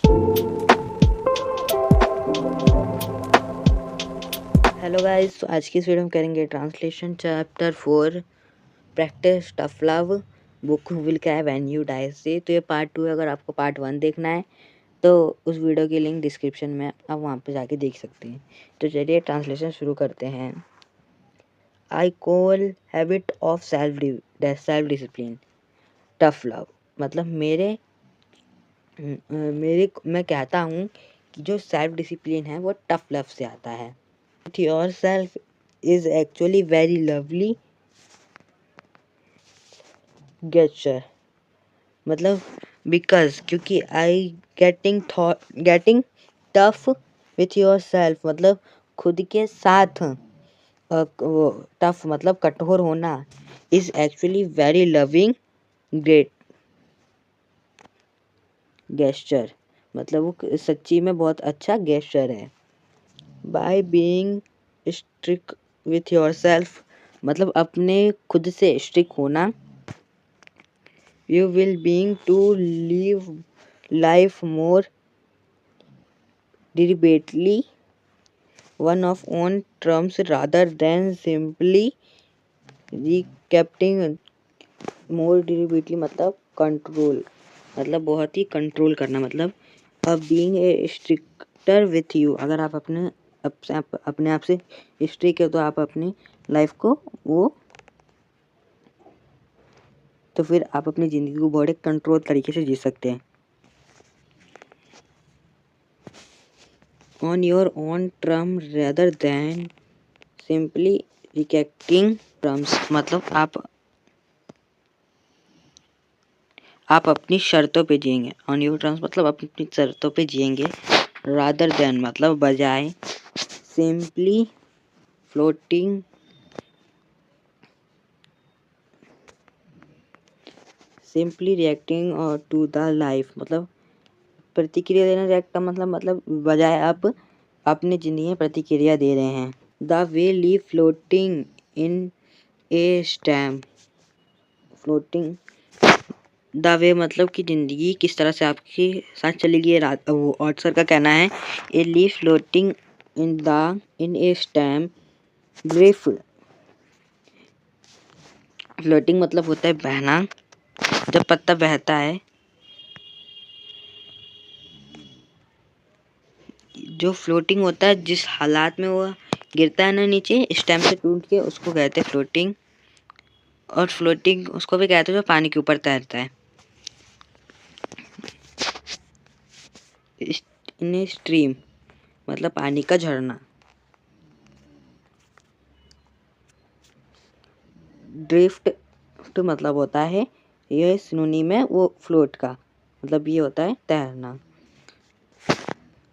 Hello guys, तो आज की इस वीडियो में करेंगे translation chapter 4 practice tough love book will cry when you die से। तो ये पार्ट 2 है। अगर आपको पार्ट 1 देखना है तो उस वीडियो की लिंक डिस्क्रिप्शन में आप वहाँ पे जाके देख सकते हैं। तो चलिए ट्रांसलेशन शुरू करते हैं। I call habit of self discipline tough love. मतलब मैं कहता हूँ कि जो सेल्फ डिसिप्लिन है वो टफ लव से आता है। Yourself is actually very lovely gesture। मतलब बिकॉज क्योंकि I getting tough with your self मतलब खुद के साथ वो टफ मतलब कठोर होना is actually very loving great gesture. मतलब वो सच्ची में बहुत अच्छा गेस्चर है। By being strict with your self मतलब अपने खुद से स्ट्रिक्ट होना। You will being to live life more deliberately one of own terms rather than simply recapping more deliberately मतलब कंट्रोल मतलब बहुत ही कंट्रोल करना। मतलब अब being a stricter with you अगर आप अपने आप से स्ट्रिक्ट है तो आप अपनी लाइफ को तो फिर आप अपनी ज़िंदगी को बड़े कंट्रोल तरीके से जी सकते हैं। On your own term rather than simply rejecting terms मतलब आप अपनी शर्तों पे जिएंगे। ऑन योर टर्म्स मतलब अपनी शर्तों पे जिएंगे। रादर दैन मतलब बजाय सिंपली फ्लोटिंग सिंपली रिएक्टिंग और टू द लाइफ मतलब प्रतिक्रिया देना। रिएक्ट का मतलब बजाय आप अपनी ज़िंदगी में प्रतिक्रिया दे रहे हैं। The way leaf floating in a stream floating the way मतलब कि ज़िंदगी किस तरह से आपके साथ चलेगी। ये वो ऑथर का कहना है। A leaf floating in a stream drift. Floating मतलब होता है बहना। जब पत्ता बहता है जो फ्लोटिंग होता है जिस हालात में वो गिरता है ना नीचे स्टैम से टूट के उसको कहते हैं फ्लोटिंग। और फ्लोटिंग उसको भी कहते हैं जो पानी के ऊपर तैरता है। इन ए स्ट्रीम मतलब पानी का झरना। ड्रिफ्ट तो मतलब होता है ये सिनोनिम है वो फ्लोट का मतलब ये होता है तैरना।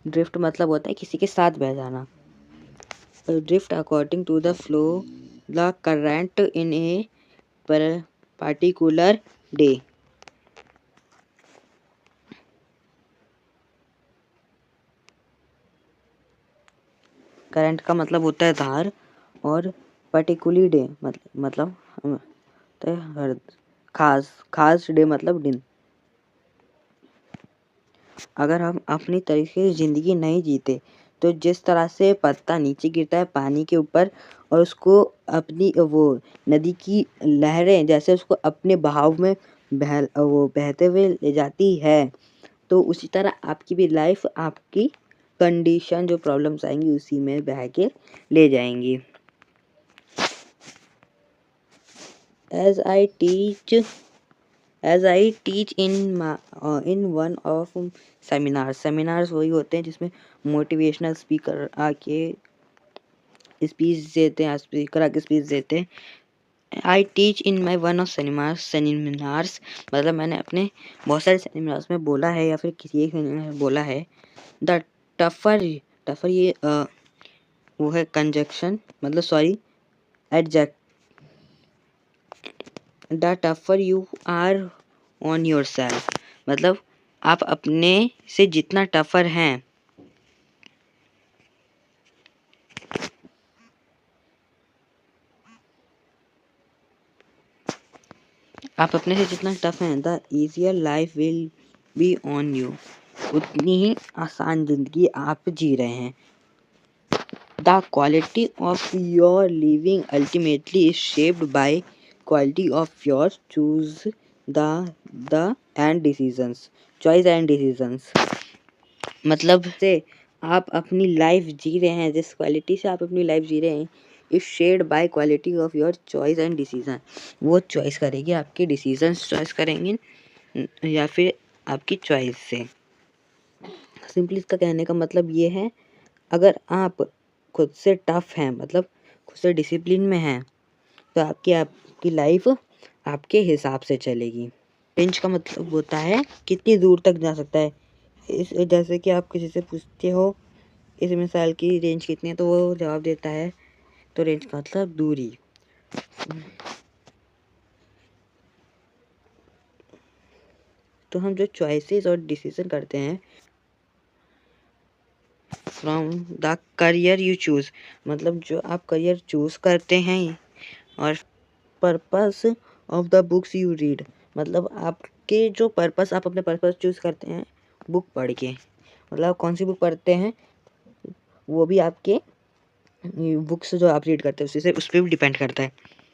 ड्रिफ्ट मतलब होता है किसी के साथ बह जाना। Drift according to the flow the current in a particular day. Current का मतलब होता है धार और पर्टिकुलर डे मतलब हर खास डे मतलब दिन। अगर हम अपनी तरीके से ज़िंदगी नहीं जीते तो जिस तरह से पत्ता नीचे गिरता है पानी के ऊपर और उसको अपनी वो नदी की लहरें जैसे उसको अपने बहाव में बहते हुए ले जाती है तो उसी तरह आपकी भी लाइफ आपकी कंडीशन जो प्रॉब्लम्स आएंगी उसी में बह के ले जाएंगी। As I teach in one of seminars वही होते हैं जिसमें मोटिवेशनल स्पीकर आके स्पीच देते हैं। स्पीकर आके स्पीच देते हैं। आई teach in my one of seminars मतलब मैंने अपने बहुत सारे सेमिनार्स में बोला है या फिर किसी एक सेमिनार में बोला है। द टफर ये वो है कंजक्शन मतलब sorry adjective. The tougher you are on yourself मतलब आप अपने से जितना टफर हैं आप अपने से जितना टफ हैं the easier life will be on you उतनी ही आसान ज़िंदगी आप जी रहे हैं। The quality of your living ultimately is shaped by quality of your choose the end decisions choice and decisions. मतलब से आप अपनी लाइफ जी रहे हैं, जिस क्वालिटी से आप अपनी लाइफ जी रहे हैं is shared by quality of your choice and decision. वो चॉइस करेगी, आपके डिसीजंस चॉइस करेंगे या फिर आपकी चॉइस से। सिंपली इसका कहने का मतलब ये है, अगर आप खुद से टफ हैं, मतलब खुद से डिसिप्लिन में हैं, तो आपकी लाइफ आपके हिसाब से चलेगी। रेंज का मतलब होता है कितनी दूर तक जा सकता है। इस जैसे कि आप किसी से पूछते हो इस मिसाइल की रेंज कितनी है, तो वो जवाब देता है, तो रेंज का मतलब दूरी। तो हम जो चॉइसेस और डिसीजन करते हैं from the career you choose, मतलब जो आप करियर चूज़ करते हैं, और purpose of the books you read, मतलब आपके जो पर्पस, आप अपने पर्पस चूज़ करते हैं बुक पढ़ के, मतलब आप कौन सी बुक पढ़ते हैं वो भी आपके बुक्स जो आप रीड करते हैं उसी से उस पर भी डिपेंड करता है।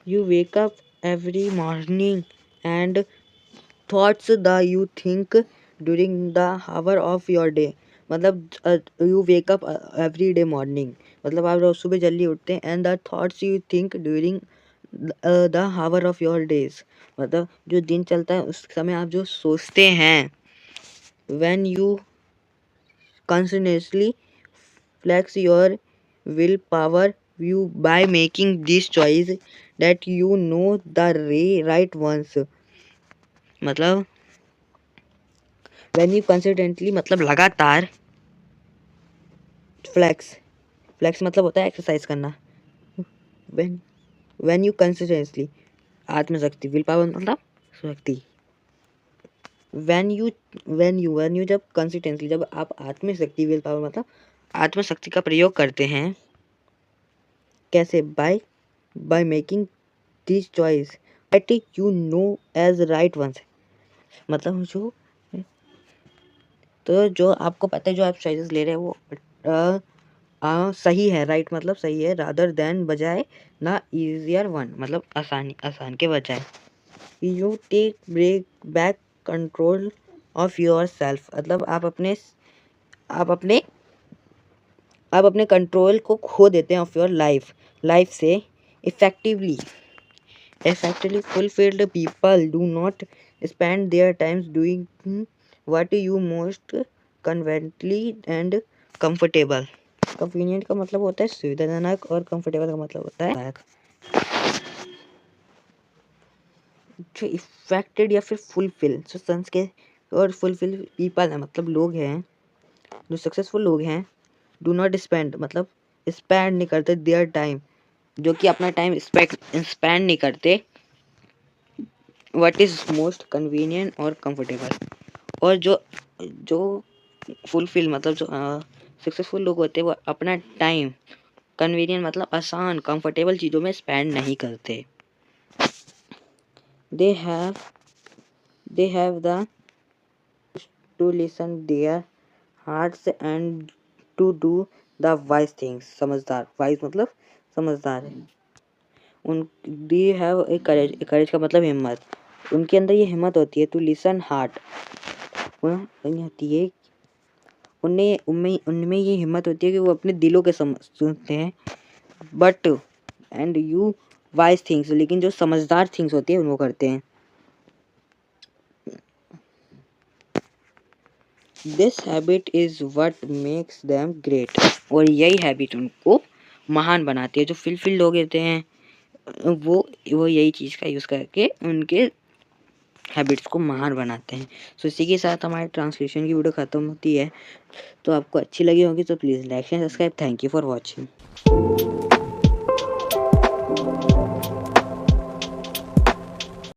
You wake up every morning and thoughts the you think during the hour of your day, मतलब you wake up every day morning, मतलब आप रोज सुबह जल्दी उठते हैं, and the thoughts you think during the hour of your days, मतलब जो दिन चलता है उस समय आप जो सोचते हैं। When you continuously flex your will power you by making these choice that you know the right ones, मतलब when you consistently मतलब लगातार, फ्लेक्स मतलब होता है एक्सरसाइज करना, when you consistently आत्मशक्ति, विल पावर मतलब शक्ति, when you जब कंसिस्टेंटली जब आप आत्मशक्ति, विल पावर मतलब आत्मशक्ति का प्रयोग करते हैं, कैसे by making this choice that you know as right ones, मतलब जो आपको पता है जो आप चॉइसेस ले रहे हैं वो सही है, राइट मतलब सही है, रादर देन बजाय ना ईजियर वन मतलब आसान के बजाय। You take break back control of yourself, मतलब आप अपने कंट्रोल को खो देते हैं ऑफ योर लाइफ से। Effectively fulfilled people do not spend their times doing what you most conveniently and comfortable। convenient का मतलब होता है सुविधाजनक और comfortable का मतलब होता है जो इफेक्टेड या फिर फुलफिल, जो संस के और फुलफिल पीपल है, मतलब लोग हैं जो सक्सेसफुल लोग हैं, डू नॉट स्पेंड मतलब स्पेंड नहीं करते देयर टाइम, जो कि अपना टाइम स्पेंड नहीं करते, व्हाट इज मोस्ट कन्वीनियंट और कंफर्टेबल, और जो फुलफिल मतलब जो सक्सेसफुल लोग होते हैं वो अपना टाइम कन्वीनियंट मतलब आसान कंफर्टेबल चीज़ों में स्पेंड नहीं करते। They have the to listen their hearts and to do the wise things, समझदार, वाइज मतलब समझदार है। उन दे हैव ए करेज का मतलब हिम्मत, उनके अंदर ये हिम्मत होती है टू लिसन हार्ट, होती है उनमें ये हिम्मत होती है कि वो अपने दिलों के सुनते हैं, but and you wise things, लेकिन जो समझदार थिंग्स होती है उनको करते हैं। This habit is what makes them great, और यही हैबिट उनको महान बनाती है। जो फुलफिल लोग होते हैं वो यही चीज़ का यूज़ करके उनके हैबिट्स को महान बनाते हैं। सो इसी के साथ हमारे ट्रांसलेशन की वीडियो ख़त्म होती है। तो आपको अच्छी लगी होगी तो please like and subscribe. Thank you for watching.